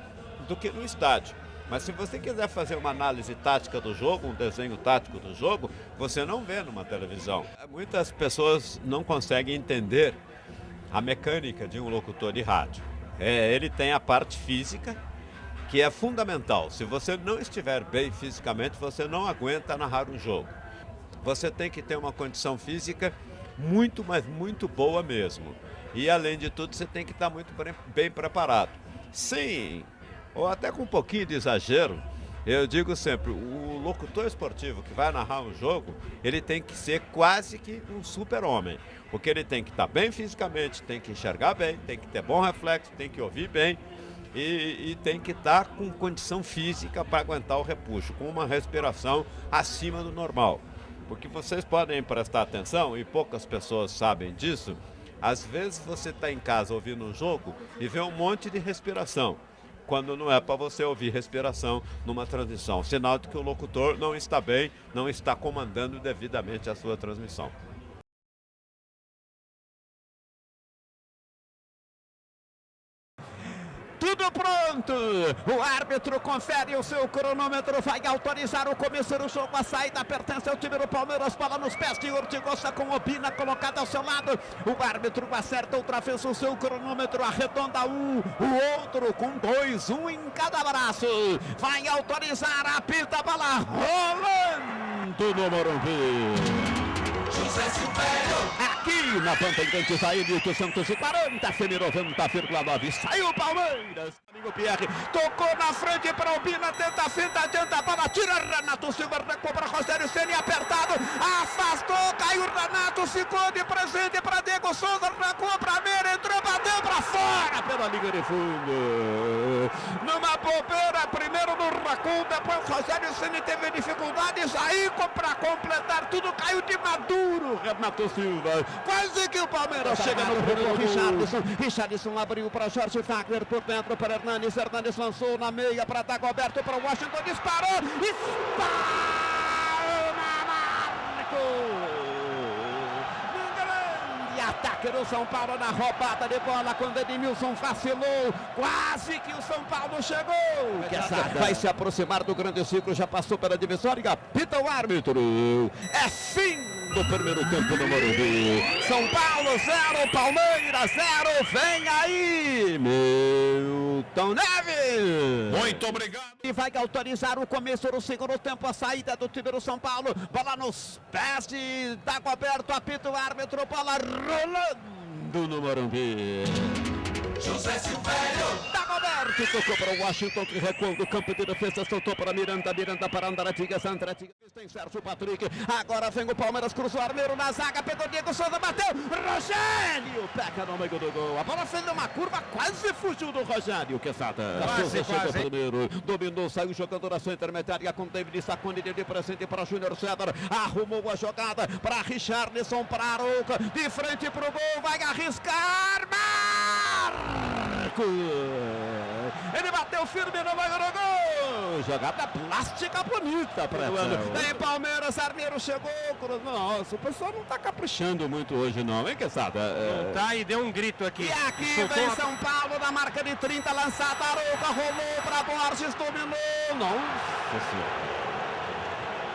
do que no estádio. Mas se você quiser fazer uma análise tática do jogo, um desenho tático do jogo, você não vê numa televisão. Muitas pessoas não conseguem entender a mecânica de um locutor de rádio. Ele tem a parte física, que é fundamental. Se você não estiver bem fisicamente, você não aguenta narrar um jogo. Você tem que ter uma condição física muito, mas muito boa mesmo. E além de tudo, você tem que estar muito bem preparado. Sim, ou até com um pouquinho de exagero, eu digo sempre, o locutor esportivo que vai narrar um jogo, ele tem que ser quase que um super-homem. Porque ele tem que estar bem fisicamente, tem que enxergar bem, tem que ter bom reflexo, tem que ouvir bem e tem que estar com condição física para aguentar o repuxo, com uma respiração acima do normal. Porque vocês podem prestar atenção, e poucas pessoas sabem disso, às vezes você está em casa ouvindo um jogo e vê um monte de respiração, quando não é para você ouvir respiração numa transmissão. Sinal de que o locutor não está bem, não está comandando devidamente a sua transmissão. Tudo pronto! O árbitro confere o seu cronômetro, vai autorizar o começo do jogo. A saída pertence ao time do Palmeiras, bola nos pés de Ortigosa com Obina colocada ao seu lado. O árbitro acerta outra vez o seu cronômetro, arredonda o outro com 2, um em cada braço. Vai autorizar, apita a bola rolando no Morumbi. José Silvério. Aqui na Panta Grande Zaire, 840, semi-90,9. Saiu o Palmeiras. Amigo Pierre tocou na frente para o Bina, tenta a finta, adianta a bola, tira Renato Silva, recupera Rogério Ceni apertado, afastou, caiu Renato, ficou de presente para Diego Souza, recuou para Meira, entrou, bateu para fora pela linha de fundo. Numa bobeira, primeiro no recuo, depois Rogério Ceni teve dificuldades, aí para completar tudo, caiu de maduro Renato Silva. Quase que o Palmeiras chega no primeiro. Richarlison abriu para Jorge Wagner por dentro para Hernanes. Hernanes lançou na meia para Dagoberto, para o Washington, disparou. Ataque do São Paulo na roubada de bola quando Edmilson vacilou, quase que o São Paulo chegou. Vai se aproximar do grande ciclo, já passou pela divisória, apita o árbitro. É fim do primeiro tempo do Morumbi. São Paulo 0, Palmeiras 0. Vem aí, Milton Neves. Muito obrigado. E vai autorizar o começo do segundo tempo, a saída do time do São Paulo. Bola nos pés de Dagoberto, apita o árbitro, bola rolando no Morumbi. José Silvério. Dagoberto tocou para o Washington, que recuou do campo de defesa, soltou para Miranda, Miranda para Andratigas, Andratigas tem Sérgio Patrick, agora vem o Palmeiras, cruzou o Armeiro na zaga, pegou Diego Souza, bateu, Rogério, peca no meio do gol, a bola fez uma curva, quase fugiu do Rogério, Quesada. Quase. Primeiro, dominou, saiu jogando na sua intermediária com David Saconi de presente para Júnior César, arrumou a jogada para Richarlison, para Arouca, de frente para o gol, vai arriscar, Marco! Ele bateu firme no meio do gol. Jogada plástica bonita para o Palmeiras, Armeiro chegou. Nossa, o pessoal não tá caprichando muito hoje não, hein, Quesada? Não tá, e deu um grito aqui. E aqui vem São Paulo na marca de 30, lançada, Arouca, rolou para Borges, dominou. Nossa Senhora.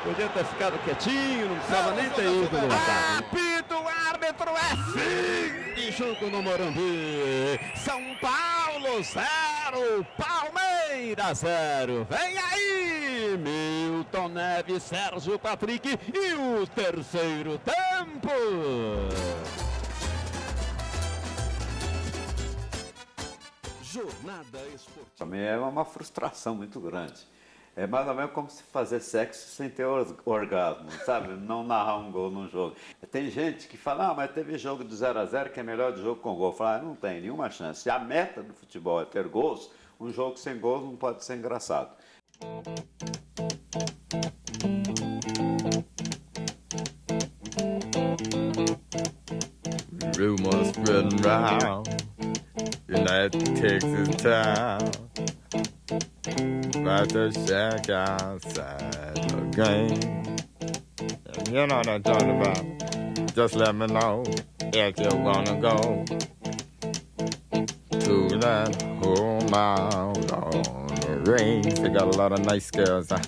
Podia ter ficado quietinho, não precisava nem ter ido no ataque. Apita o árbitro, é fim Tem jogo no Morumbi. São Paulo 0, Palmeiras 0. Vem aí, Milton Neves, Sérgio Patrick e o terceiro tempo. Jornada Esportiva. Também é uma frustração muito grande. É mais ou menos como se fazer sexo sem ter orgasmo, sabe? Não narrar um gol num jogo. Tem gente que fala, mas teve jogo de 0-0 que é melhor de jogo com gol. Fala, não tem nenhuma chance. Se a meta do futebol é ter gols, um jogo sem gols não pode ser engraçado. Rumors spreading round United Texas town about to shack outside the game. And you know what I'm talking about. Just let me know if you wanna go to that home out on the range. They got a lot of nice girls. I'm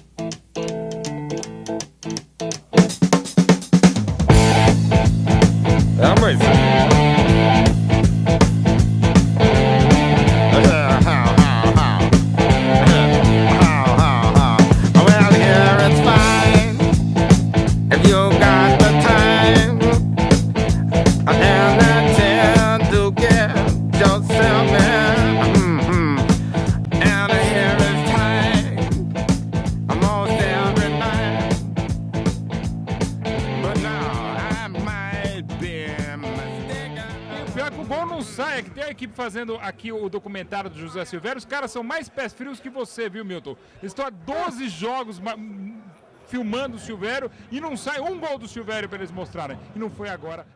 racing. Fazendo aqui o documentário do José Silvério, os caras são mais pés frios que você, viu, Milton? Eles estão há 12 jogos filmando o Silvério e não sai um gol do Silvério para eles mostrarem. E não foi agora.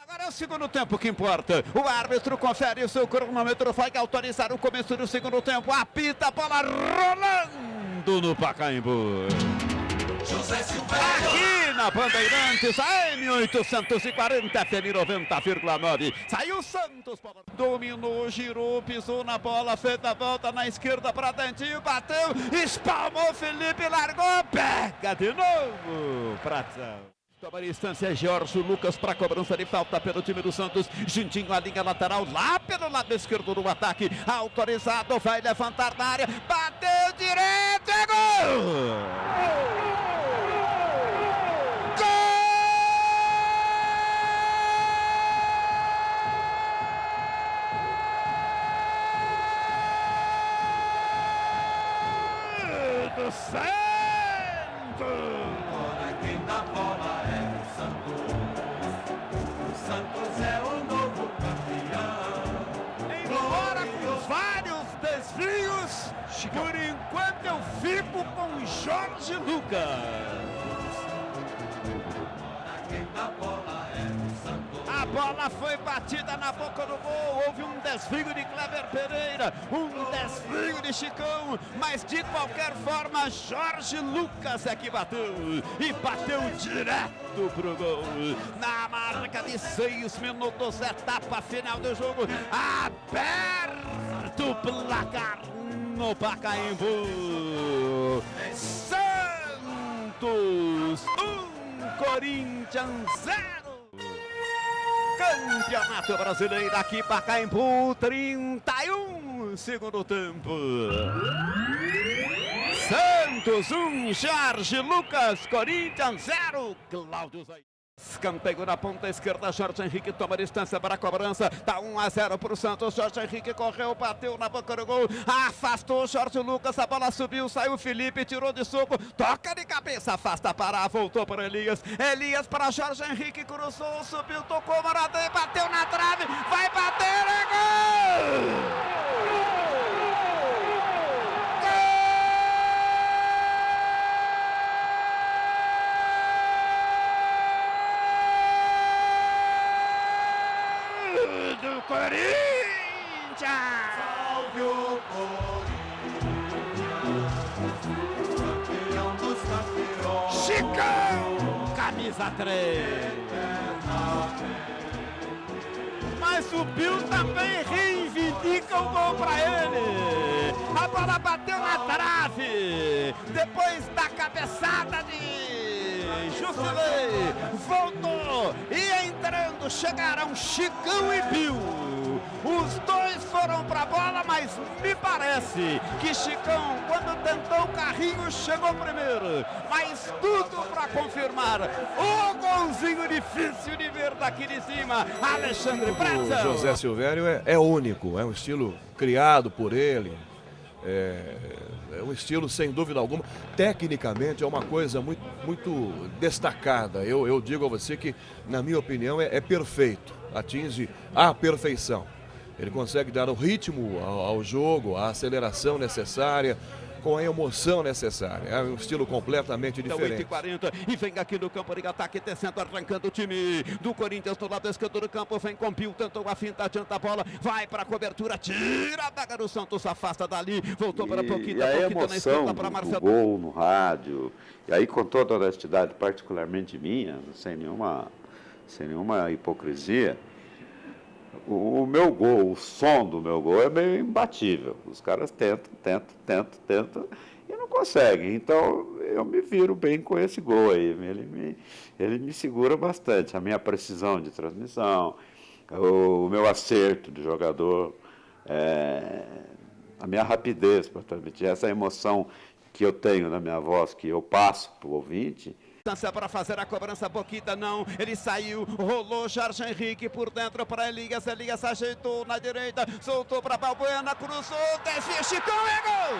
Agora é o segundo tempo que importa. O árbitro confere o seu cronômetro, vai autorizar o começo do segundo tempo. Apita a bola rolando no Pacaembu. José Silvério. Aqui na Bandeirantes, AM 840, FM 90,9. Saiu o Santos, dominou, girou, pisou na bola, fez a volta na esquerda para Dentinho, bateu, espalmou, Felipe largou, pega de novo, Pratão. Toma a instância, Jorge Lucas para cobrança de falta pelo time do Santos, juntinho à linha lateral, lá pelo lado esquerdo do ataque, autorizado, vai levantar na área, bateu direto, é gol! Do Santos! Quem dá bola é o Santos. O Santos é o novo campeão. Embora com vários desvios, por enquanto eu fico com Jorge Lucas. Quem dá bola é o Santos. A bola foi batida na boca do gol, houve um desvio de Kleber Pereira, um desvio de Chicão, mas de qualquer forma Jorge Lucas é que bateu, e bateu direto pro gol, na marca de 6 minutos, etapa final do jogo, aberto o placar no Pacaembu, Santos 1, Corinthians 0. Campeonato Brasileiro aqui, Pacaembu, 31, segundo tempo. Santos 1, Jorge Lucas, Corinthians 0, Cláudio Zay. Escanteio na ponta esquerda, Jorge Henrique toma distância para a cobrança, tá 1-0 para o Santos, Jorge Henrique correu, bateu na boca do gol, afastou Jorge Lucas, a bola subiu, saiu Felipe, tirou de soco, toca de cabeça, afasta, parar, voltou para Elias, Elias para Jorge Henrique, cruzou, subiu, tocou, Maradei, bateu na trave, vai bater, é gol! Do Corinthians! Salve o Corinthians, campeão dos campeões! Chicão! Camisa 3! Mas mas o Bill também reivindica o gol para ele. A bola bateu na trave, depois da cabeçada de Jusilei, voltou e entrando, chegaram Chicão e Bill. Os dois foram para a bola, mas me parece que Chicão, quando tentou o carrinho, chegou primeiro. Mas tudo para confirmar o golzinho difícil de ver daqui de cima, Alexandre Pretzel. O José Silvério é único, é um estilo criado por ele. É um estilo, sem dúvida alguma, tecnicamente é uma coisa muito destacada. Eu digo a você que, na minha opinião, é perfeito, atinge a perfeição. Ele consegue dar o ritmo ao jogo, a aceleração necessária, com a emoção necessária. É um estilo completamente diferente. 8h40 e vem aqui no campo de ataque, descendo, arrancando o time do Corinthians no lado esquerdo do campo. Vem com Bill, tentou a finta, adianta a bola, vai para a cobertura, tira a daga do Santos, afasta dali, voltou para a Poquita, Poquita na esquerda para Marcelo. O gol no rádio, e aí com toda a honestidade, particularmente minha, sem nenhuma hipocrisia, o meu gol, o som do meu gol é meio imbatível. Os caras tentam e não conseguem. Então eu me viro bem com esse gol aí. Ele me segura bastante. A minha precisão de transmissão, o meu acerto de jogador, a minha rapidez para transmitir, essa emoção que eu tenho na minha voz, que eu passo para o ouvinte. Para fazer a cobrança, Boquita não, ele saiu, rolou Jorge Henrique por dentro para Elias ajeitou na direita, soltou para Balbuena, cruzou, desvia, Chicão, é gol!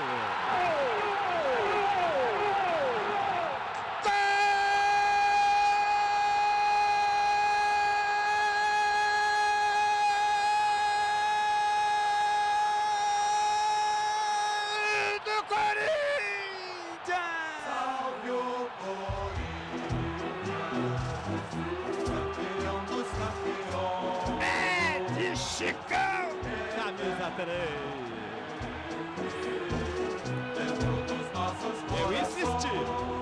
Chicão! Camisa 3. Eu insisti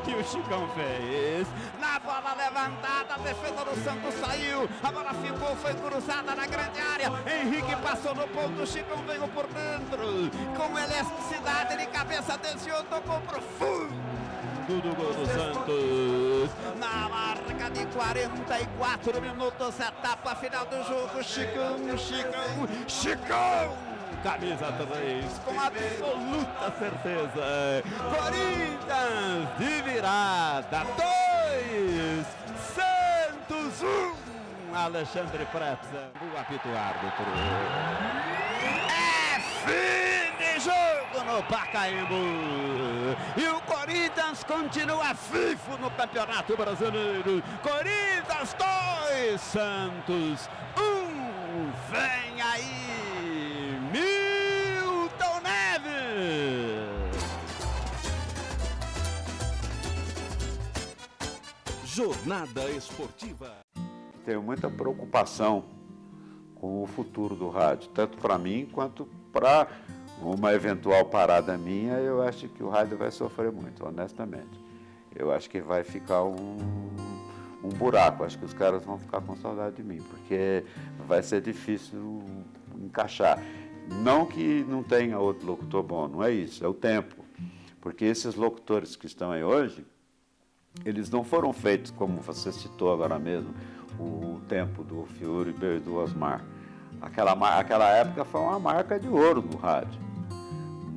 e o Chicão fez. Na bola levantada, a defesa do Santos saiu. A bola ficou, foi cruzada na grande área. Henrique passou no ponto, o Chicão veio por dentro. Com elasticidade de cabeça, desviou, tocou pro fundo do gol do Santos. Na marca de 44 minutos, etapa final do jogo. Chicão. Camisa 3, com absoluta certeza. Corinthians de virada, 2, Santos 1. Alexandre Pretzel, o apito árbitro. É fim de jogo no Pacaembu. E o Corinthians continua vivo no Campeonato Brasileiro. Corinthians 2, Santos 1. Vem aí, Milton Neves. Jornada Esportiva. Tenho muita preocupação com o futuro do rádio, tanto para mim quanto para uma eventual parada minha. Eu acho que o rádio vai sofrer muito, honestamente. Eu acho que vai ficar um buraco. Acho que os caras vão ficar com saudade de mim, porque vai ser difícil encaixar. Não que não tenha outro locutor bom, não é isso, é o tempo. Porque esses locutores que estão aí hoje, eles não foram feitos, como você citou agora mesmo, o tempo do Fiore e do Osmar. Aquela época foi uma marca de ouro do rádio.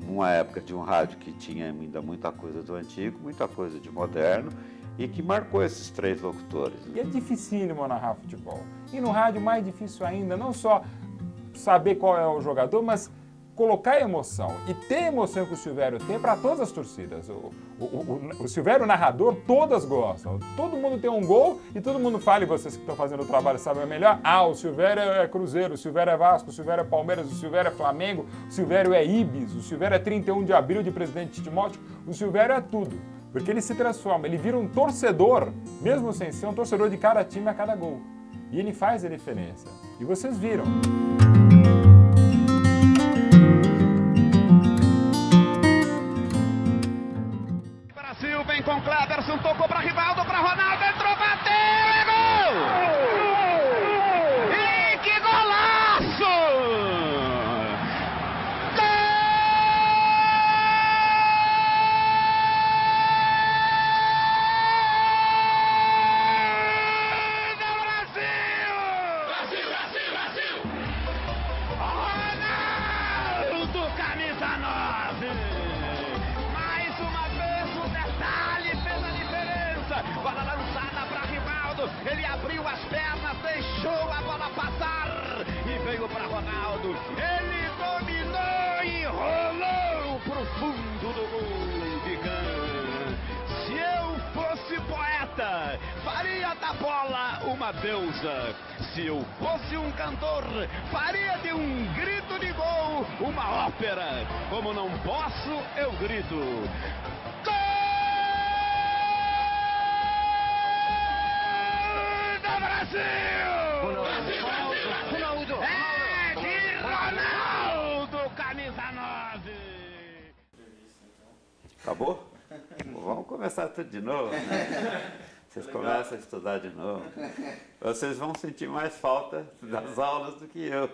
Uma época de um rádio que tinha ainda muita coisa do antigo, muita coisa de moderno, e que marcou esses três locutores. E é dificílimo narrar futebol. E no rádio mais difícil ainda, não só saber qual é o jogador, mas colocar emoção. E ter emoção que o Silvério tem para todas as torcidas. O Silvério, narrador, todas gostam. Todo mundo tem um gol e todo mundo fala, e vocês que estão fazendo o trabalho sabem melhor, o Silvério é Cruzeiro, o Silvério é Vasco, o Silvério é Palmeiras, o Silvério é Flamengo, o Silvério é Ibis, o Silvério é 31 de abril de Presidente Timóteo, o Silvério é tudo. Porque ele se transforma, ele vira um torcedor, mesmo sem ser um torcedor de cada time a cada gol. E ele faz a diferença. E vocês viram. Brasil vem com Cleberson, tocou para Rivaldo, para Ronaldo, entrou, bateu, é gol! E que golaço! Ele dominou e rolou pro fundo do gol de Kahn. Se eu fosse poeta, faria da bola uma deusa. Se eu fosse um cantor, faria de um grito de gol uma ópera. Como não posso, eu grito. Gol do Brasil! Ronaldo! É de Ronaldo, camisa 9! Acabou? Vamos começar tudo de novo. Vocês começam a estudar de novo. Vocês vão sentir mais falta das aulas do que eu.